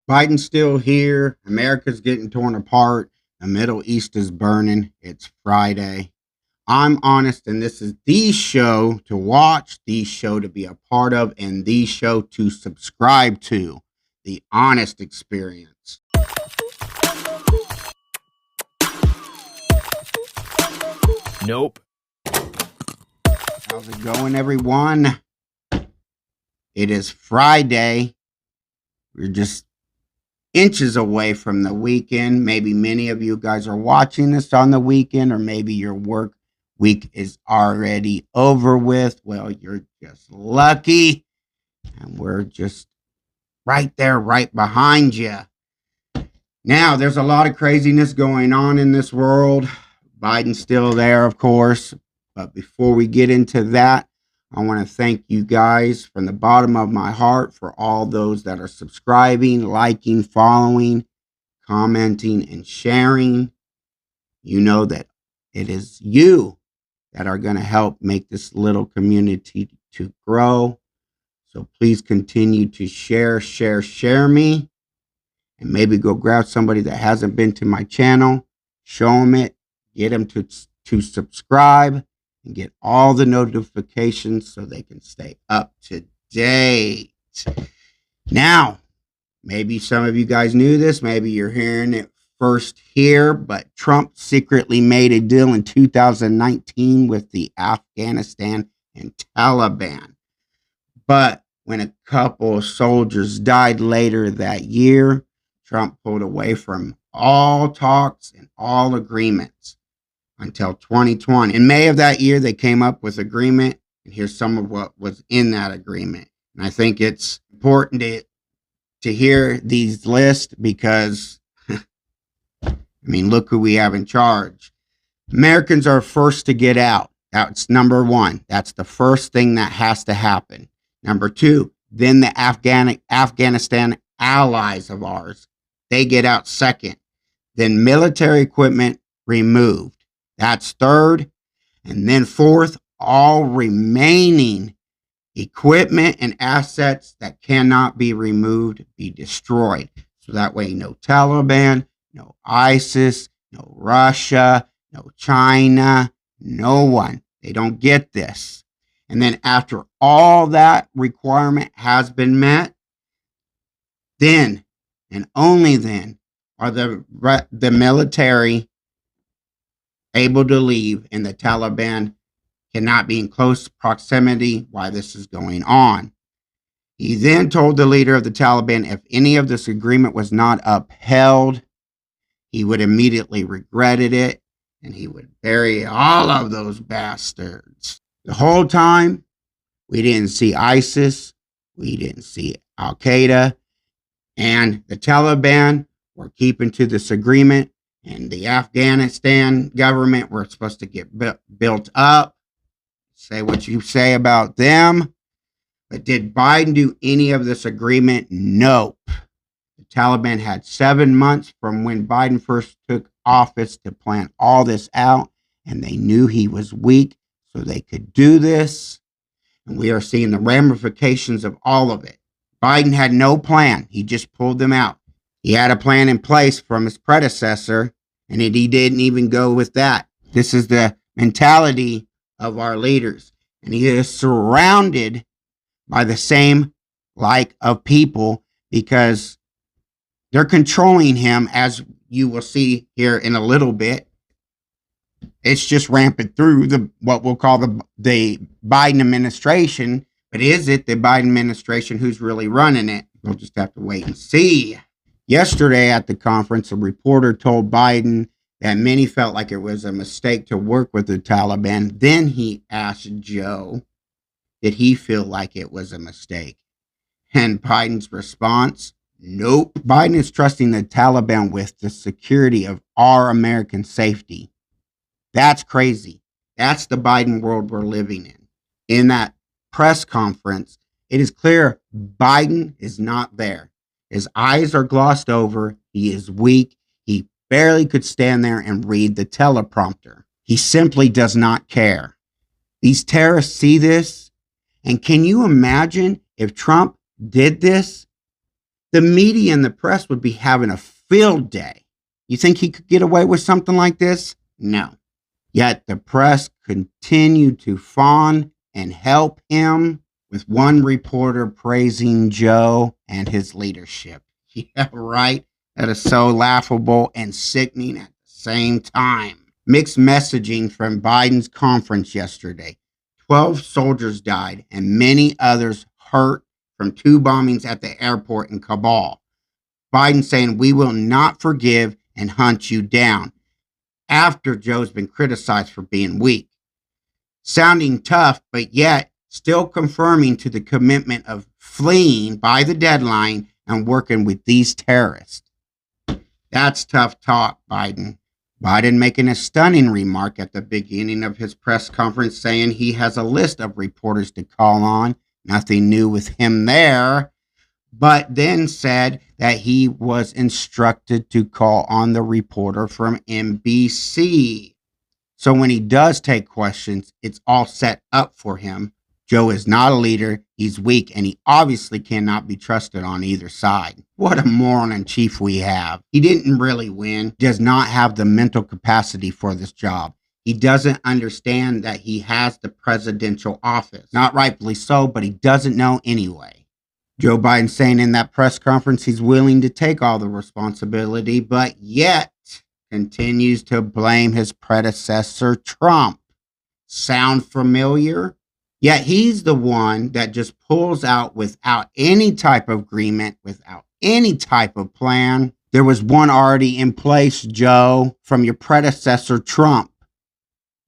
Biden's still here. America's getting torn apart. The Middle East is burning. It's Friday. I'm honest, and this is the show to watch, the show to be a part of, and the show to subscribe to. The Honest Experience. Nope. How's it going, everyone? It is Friday. We're just inches away from the weekend. Maybe many of you guys are watching this on the weekend, or maybe your work week is already over with. Well, you're just lucky, and we're just right there, right behind you. Now, there's a lot of craziness going on in this world. Biden's still there, of course, but before we get into that, I want to thank you guys from the bottom of my heart for all those that are subscribing, liking, following, commenting, and sharing. You know that it is you that are going to help make this little community to grow. So please continue to share me, and maybe go grab somebody that hasn't been to my channel, show them it, get them to subscribe, and get all the notifications so they can stay up to date. Now, maybe some of you guys knew this. Maybe you're hearing it first here, but Trump secretly made a deal in 2019 with the Afghanistan and Taliban. But when a couple of soldiers died later that year, Trump pulled away from all talks and all agreements until 2020. In May of that year, they came up with agreement, and here's some of what was in that agreement. And I think it's important to hear these lists because, look who we have in charge. Americans are first to get out. That's number one. That's the first thing that has to happen. Number two, then the Afghanistan allies of ours, they get out second. Then military equipment removed. That's third. And then fourth, all remaining equipment and assets that cannot be removed be destroyed. So that way, no Taliban, no ISIS, no Russia, no China, no one. They don't get this. And then after all that requirement has been met, then and only then are the military able to leave, and the Taliban cannot be in close proximity while this is going on. He then told the leader of the Taliban if any of this agreement was not upheld, he would immediately regret it, and he would bury all of those bastards. The whole time, we didn't see ISIS, we didn't see Al Qaeda, and the Taliban were keeping to this agreement. And the Afghanistan government were supposed to get built up. Say what you say about them. But did Biden do any of this agreement? Nope. The Taliban had 7 months from when Biden first took office to plan all this out. And they knew he was weak, so they could do this. And we are seeing the ramifications of all of it. Biden had no plan. He just pulled them out. He had a plan in place from his predecessor, and he didn't even go with that. This is the mentality of our leaders. And he is surrounded by the same like of people because they're controlling him, as you will see here in a little bit. It's just rampant through what we'll call the Biden administration. But is it the Biden administration who's really running it? We'll just have to wait and see. Yesterday at the conference, a reporter told Biden that many felt like it was a mistake to work with the Taliban. Then he asked Joe, did he feel like it was a mistake? And Biden's response, nope. Biden is trusting the Taliban with the security of our American safety. That's crazy. That's the Biden world we're living in. In that press conference, it is clear Biden is not there. His eyes are glossed over. He is weak. He barely could stand there and read the teleprompter. He simply does not care. These terrorists see this. And can you imagine if Trump did this? The media and the press would be having a field day. You think he could get away with something like this? No. Yet the press continued to fawn and help him, with one reporter praising Joe and his leadership. Yeah, right. That is so laughable and sickening at the same time. Mixed messaging from Biden's conference yesterday. 12 soldiers died and many others hurt from 2 bombings at the airport in Kabul. Biden saying, "We will not forgive and hunt you down," after Joe's been criticized for being weak. Sounding tough, but yet still confirming to the commitment of fleeing by the deadline and working with these terrorists. That's tough talk, Biden. Biden making a stunning remark at the beginning of his press conference saying he has a list of reporters to call on. Nothing new with him there. But then said that he was instructed to call on the reporter from NBC. So when he does take questions, it's all set up for him. Joe is not a leader, he's weak, and he obviously cannot be trusted on either side. What a moron in chief we have. He didn't really win, does not have the mental capacity for this job. He doesn't understand that he has the presidential office. Not rightfully so, but he doesn't know anyway. Joe Biden saying in that press conference he's willing to take all the responsibility, but yet continues to blame his predecessor, Trump. Sound familiar? Yet he's the one that just pulls out without any type of agreement, without any type of plan. There was one already in place, Joe, from your predecessor, Trump.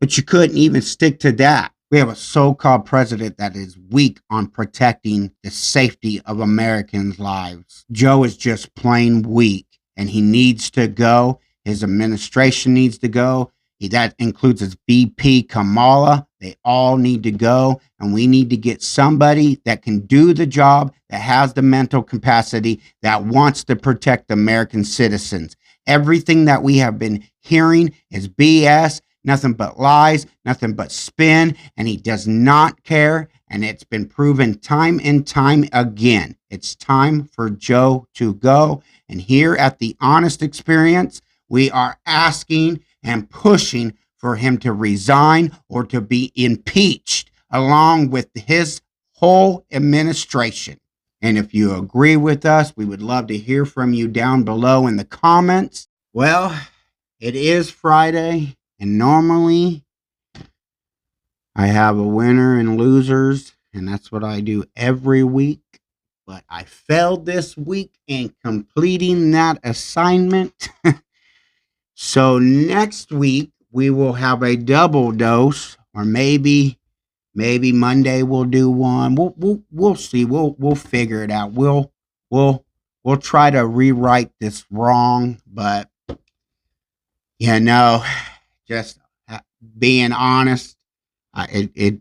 But you couldn't even stick to that. We have a so-called president that is weak on protecting the safety of Americans' lives. Joe is just plain weak, and he needs to go. His administration needs to go. That includes his VP, Kamala. They all need to go, and we need to get somebody that can do the job, that has the mental capacity, that wants to protect American citizens. Everything that we have been hearing is BS. Nothing but lies, nothing but spin, and he does not care, and it's been proven time and time again. It's time for Joe to go, and here at the Honest Experience, we are asking and pushing for him to resign or to be impeached, along with his whole administration. And if you agree with us, we would love to hear from you down below in the comments. Well, it is Friday. And normally, I have a winner and losers, and that's what I do every week. But I failed this week in completing that assignment. So next week, we will have a double dose, or maybe Monday we'll do one. We'll see. We'll figure it out. We'll try to rewrite this wrong, but just being honest, I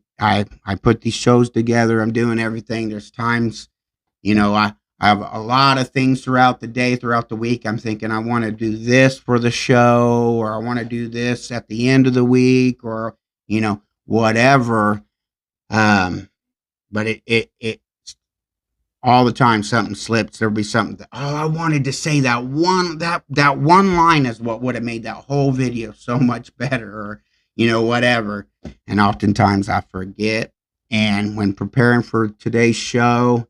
put these shows together. I'm doing everything. There's times, I have a lot of things throughout the day, throughout the week. I'm thinking I want to do this for the show, or I want to do this at the end of the week, or whatever. But it all the time something slips. There'll be something that, I wanted to say that one line is what would have made that whole video so much better, or whatever. And oftentimes I forget. And when preparing for today's show,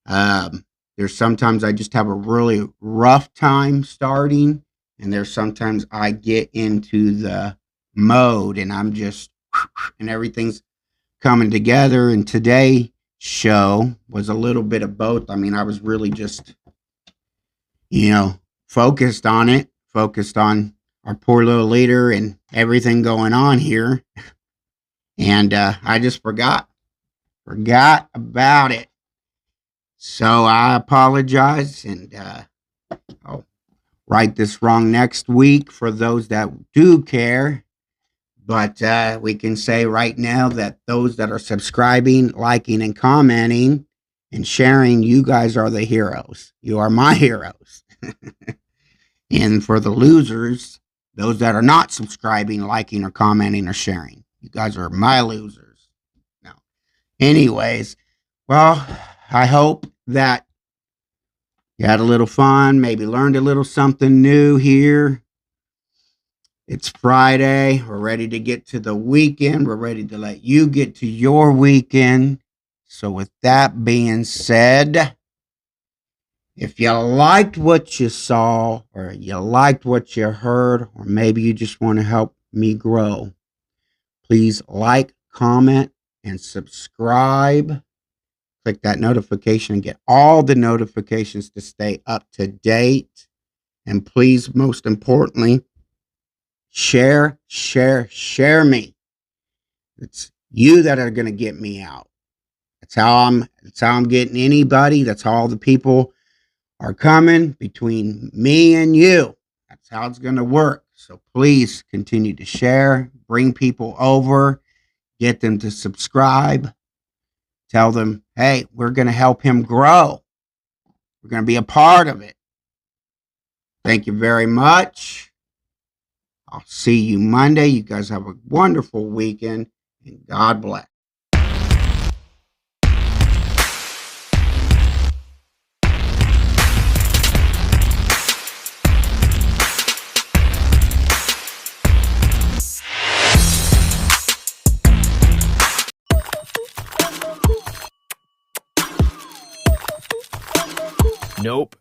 there's sometimes I just have a really rough time starting, and there's sometimes I get into the mode and I'm just and everything's coming together. And today show was a little bit of both. I mean, I was really just focused on our poor little leader and everything going on here, and I just forgot about it. So I apologize, and I'll right this wrong next week for those that do care. But we can say right now that those that are subscribing, liking, and commenting, and sharing, you guys are the heroes. You are my heroes. And for the losers, those that are not subscribing, liking, or commenting, or sharing, you guys are my losers. No. Anyways, well, I hope that You had a little fun, maybe learned a little something new here. It's Friday. We're ready to get to the weekend. We're ready to let you get to your weekend. So, with that being said, if you liked what you saw, or you liked what you heard, or maybe you just want to help me grow, please like, comment, and subscribe. Click that notification and get all the notifications to stay up to date. And please, most importantly, share me. It's you that are going to get me out. That's how I'm getting anybody. That's how all the people are coming between me and you. That's how it's going to work. So please continue to share, bring people over, get them to subscribe. Tell them, hey, we're going to help him grow. We're going to be a part of it. Thank you very much. I'll see you Monday. You guys have a wonderful weekend, and God bless. Nope.